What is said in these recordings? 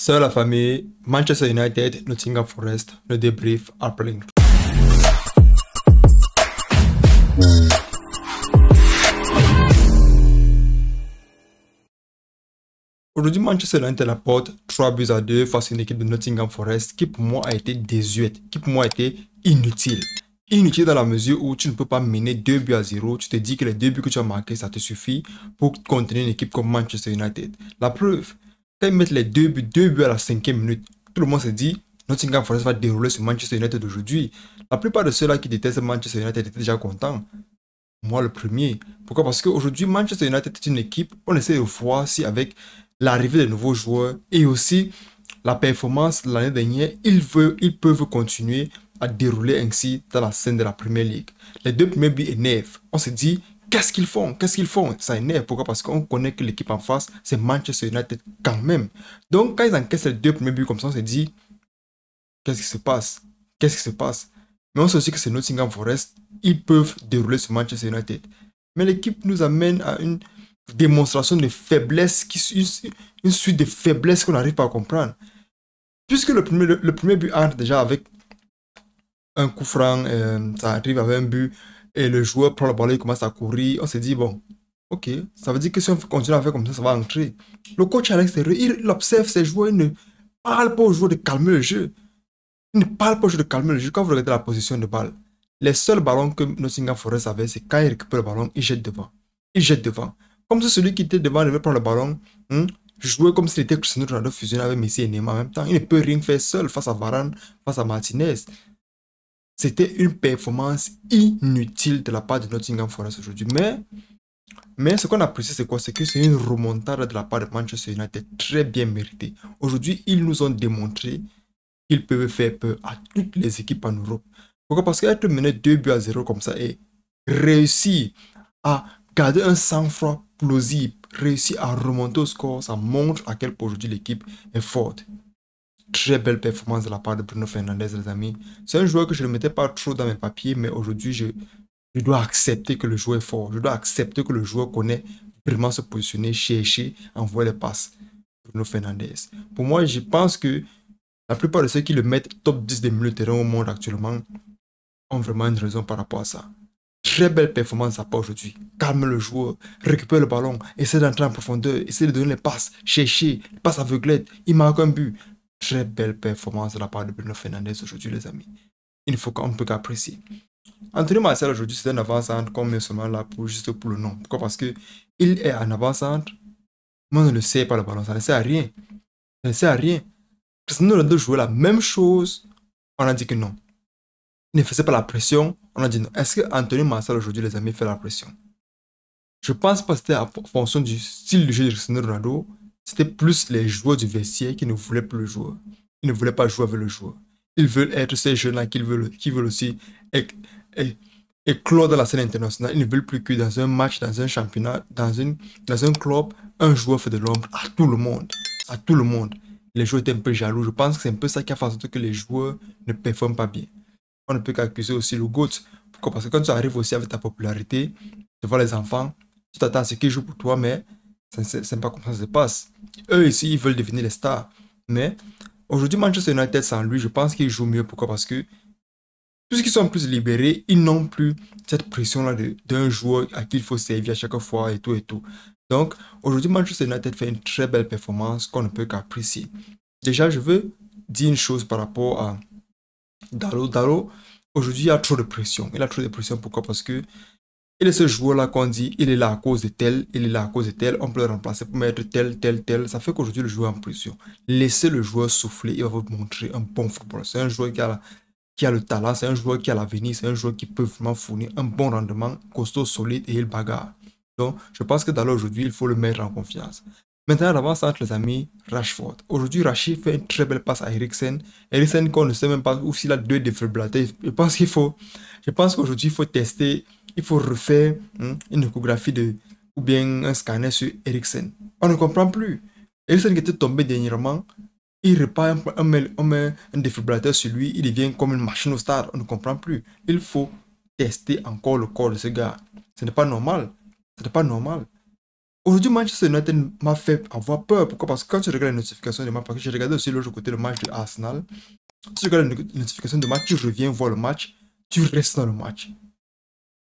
Salut la famille, Manchester United, Nottingham Forest, le débrief après l'intro. Aujourd'hui, Manchester United apporte 3-2 face à une équipe de Nottingham Forest qui pour moi a été désuète, qui pour moi a été inutile. Inutile dans la mesure où tu ne peux pas mener 2-0, tu te dis que les 2 buts que tu as marqués, ça te suffit pour contenir une équipe comme Manchester United. La preuve, quand ils mettent les 2 buts à la 5e minute, tout le monde se dit Nottingham Forest va dérouler sur Manchester United aujourd'hui. La plupart de ceux-là qui détestent Manchester United étaient déjà contents. Moi le premier. Pourquoi? Parce qu'aujourd'hui, Manchester United est une équipe, on essaie de voir si avec l'arrivée de nouveaux joueurs et aussi la performance de l'année dernière, ils peuvent continuer à dérouler ainsi dans la scène de la Premier League. Les 2 premiers buts énervent. On se dit, qu'est-ce qu'ils font? Qu'est-ce qu'ils font? Ça énerve. Pourquoi? Parce qu'on connaît que l'équipe en face, c'est Manchester United quand même. Donc, quand ils encaissent les 2 premiers buts comme ça, on se dit, qu'est-ce qui se passe? Qu'est-ce qui se passe? Mais on sait aussi que c'est Nottingham Forest. Ils peuvent dérouler sur Manchester United. Mais l'équipe nous amène à une démonstration de faiblesse, une suite de faiblesses qu'on n'arrive pas à comprendre. Puisque le premier but entre déjà avec un coup franc, ça arrive avec un but, et le joueur prend le ballon et commence à courir, on se dit, bon, ok, ça veut dire que si on continue à faire comme ça va entrer. Le coach à l'extérieur, il observe ses joueurs, il ne parle pas aux joueurs de calmer le jeu. Il ne parle pas aux joueurs de calmer le jeu. Quand vous regardez la position de balle, les seuls ballons que Nottingham Forest avait, c'est quand il récupère le ballon, il jette devant. Il jette devant. Comme si celui qui était devant devait prendre le ballon, jouer comme s'il était Cristiano Ronaldo fusionné avec Messi et Neymar en même temps. Il ne peut rien faire seul face à Varane, face à Martinez. C'était une performance inutile de la part de Nottingham Forest aujourd'hui. Mais ce qu'on apprécie, c'est quoi? C'est que c'est une remontada de la part de Manchester United très bien méritée. Aujourd'hui, ils nous ont démontré qu'ils peuvent faire peur à toutes les équipes en Europe. Pourquoi? Parce qu'être mené 2-0 comme ça et réussir à garder un sang-froid plausible, réussir à remonter au score, ça montre à quel point aujourd'hui l'équipe est forte. Très belle performance de la part de Bruno Fernandes, les amis. C'est un joueur que je ne mettais pas trop dans mes papiers, mais aujourd'hui, je dois accepter que le joueur est fort. Je dois accepter que le joueur connaît vraiment se positionner, chercher, envoyer les passes. Bruno Fernandes. Pour moi, je pense que la plupart de ceux qui le mettent top 10 des milieux de terrain au monde actuellement ont vraiment une raison par rapport à ça. Très belle performance à part aujourd'hui. Calme le joueur, récupère le ballon, essaie d'entrer en profondeur, essaie de donner les passes, chercher, les passes aveuglettes, il marque un but. Très belle performance de la part de Bruno Fernandes aujourd'hui, les amis. Il faut qu'on ne peut qu'apprécier. Anthony Martial aujourd'hui, c'est un avant-centre qu'on met seulement là juste pour le nom. Pourquoi? Parce qu'il est un avant-centre, mais on ne le sait pas le ballon, ça ne sert à rien. Ça ne sert à rien. Cristiano Ronaldo jouait la même chose, on a dit que non. Il ne faisait pas la pression, on a dit non. Est-ce que Anthony Martial aujourd'hui, les amis, fait la pression? Je pense pas que c'était en fonction du style de jeu de Cristiano Ronaldo. C'était plus les joueurs du vestiaire qui ne voulaient plus le joueur. Ils ne voulaient pas jouer avec le joueur. Ils veulent être ces jeunes-là qui veulent aussi éclore dans la scène internationale. Ils ne veulent plus que dans un match, dans un championnat, dans un club, un joueur fait de l'ombre à tout le monde. À tout le monde. Les joueurs étaient un peu jaloux. Je pense que c'est un peu ça qui a fait en sorte que les joueurs ne performent pas bien. On ne peut qu'accuser aussi le GOAT. Pourquoi? Parce que quand tu arrives aussi avec ta popularité, tu vois les enfants, tu t'attends à ce qu'ils jouent pour toi, mais c'est pas comme ça que ça se passe. Eux ici, ils veulent devenir les stars. Mais aujourd'hui, Manchester United, sans lui, je pense qu'ils jouent mieux. Pourquoi? Parce que puisqu'ils sont plus libérés, ils n'ont plus cette pression-là d'un joueur à qui il faut servir à chaque fois et tout et tout. Donc, aujourd'hui, Manchester United fait une très belle performance qu'on ne peut qu'apprécier. Déjà, je veux dire une chose par rapport à Dalot. Dalot, aujourd'hui, il a trop de pression. Il a trop de pression. Pourquoi? Parce que il est ce joueur-là qu'on dit, il est là à cause de tel, il est là à cause de tel, on peut le remplacer pour mettre tel. Ça fait qu'aujourd'hui, le joueur est en pression. Laissez le joueur souffler, il va vous montrer un bon football. C'est un joueur qui a le talent, c'est un joueur qui a l'avenir, c'est un joueur qui peut vraiment fournir un bon rendement, costaud, solide et il bagarre. Donc, je pense que Dalot aujourd'hui, il faut le mettre en confiance. Maintenant, avant-centre, les amis, Rashford. Aujourd'hui, Rashid fait une très belle passe à Eriksen. Eriksen, qu'on ne sait même pas où s'il a 2 défibrillateurs. Je pense qu'aujourd'hui, il faut tester, il faut refaire une échographie ou bien un scanner sur Eriksen. On ne comprend plus. Eriksen qui était tombé dernièrement, il repart, on met un défibrillateur sur lui, il devient comme une machine au stade. On ne comprend plus. Il faut tester encore le corps de ce gars. Ce n'est pas normal. Ce n'est pas normal. Aujourd'hui, Manchester United m'a fait avoir peur. Pourquoi? Parce que quand tu regardes les notifications de match, parce que j'ai regardé aussi l'autre côté le match de Arsenal, si tu regardes les notifications de match, tu reviens voir le match, tu restes dans le match.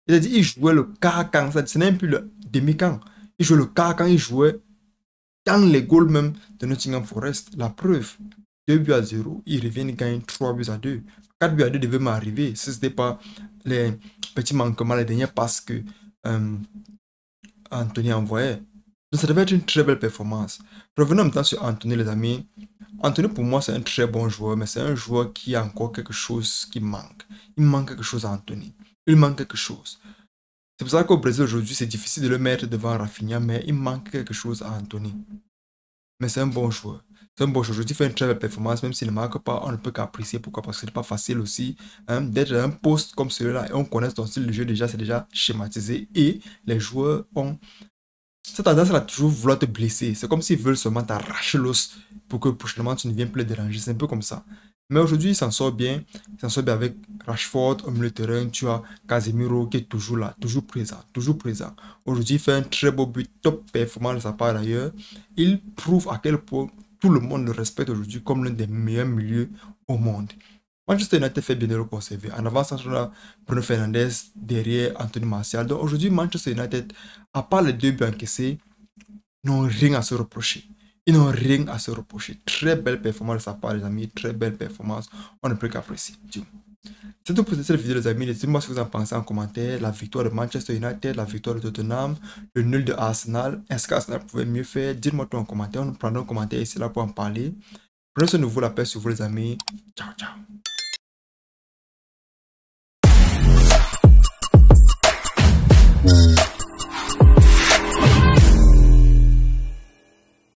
C'est-à-dire, il jouait le quart-camp, ce n'est même plus le demi-camp. Il jouait le quart-camp, il jouait dans les goals même de Nottingham Forest. La preuve, 2 buts à 0, ils reviennent, ils gagnent 3 buts à 2. 4 buts à 2 devaient m'arriver si ce n'était pas les petits manquements, les dernières passes que Anthony envoyait. Donc ça devait être une très belle performance. Revenons maintenant sur Anthony, les amis. Anthony, pour moi, c'est un très bon joueur, mais c'est un joueur qui a encore quelque chose qui manque. Il manque quelque chose à Anthony. Il manque quelque chose. C'est pour ça qu'au Brésil, aujourd'hui, c'est difficile de le mettre devant Rafinha, mais il manque quelque chose à Anthony. Mais c'est un bon joueur. C'est un bon joueur. Aujourd'hui, il fait une très belle performance, même s'il ne marque pas, on ne peut qu'apprécier. Pourquoi? Parce que ce n'est pas facile aussi d'être à un poste comme celui-là. Et on connaît son style de jeu déjà, c'est déjà schématisé. Et les joueurs ont cette tendance à toujours vouloir te blesser. C'est comme s'ils veulent seulement t'arracher l'os pour que prochainement tu ne viennes plus les déranger. C'est un peu comme ça. Mais aujourd'hui, il s'en sort bien. Il s'en sort bien avec Rashford au milieu de terrain. Tu as Casemiro qui est toujours là, toujours présent, toujours présent. Aujourd'hui, il fait un très beau but, top performance de sa part d'ailleurs. Il prouve à quel point tout le monde le respecte aujourd'hui comme l'un des meilleurs milieux au monde. Manchester United fait bien de le conserver. En avant, on a Bruno Fernandes, derrière Anthony Martial. Donc aujourd'hui, Manchester United, à part les 2 buts encaissés, n'ont rien à se reprocher. Ils n'ont rien à se reprocher. Très belle performance de sa part, les amis. Très belle performance. On ne peut qu'apprécier. C'est tout pour cette vidéo, les amis. Dites-moi ce que vous en pensez en commentaire. La victoire de Manchester United, la victoire de Tottenham, le nul de Arsenal. Est-ce qu'Arsenal pouvait mieux faire? Dites-moi tout en commentaire. On prendra un commentaire ici là pour en parler. Prenez soin de vous, la paix sur vous, les amis. Ciao, ciao.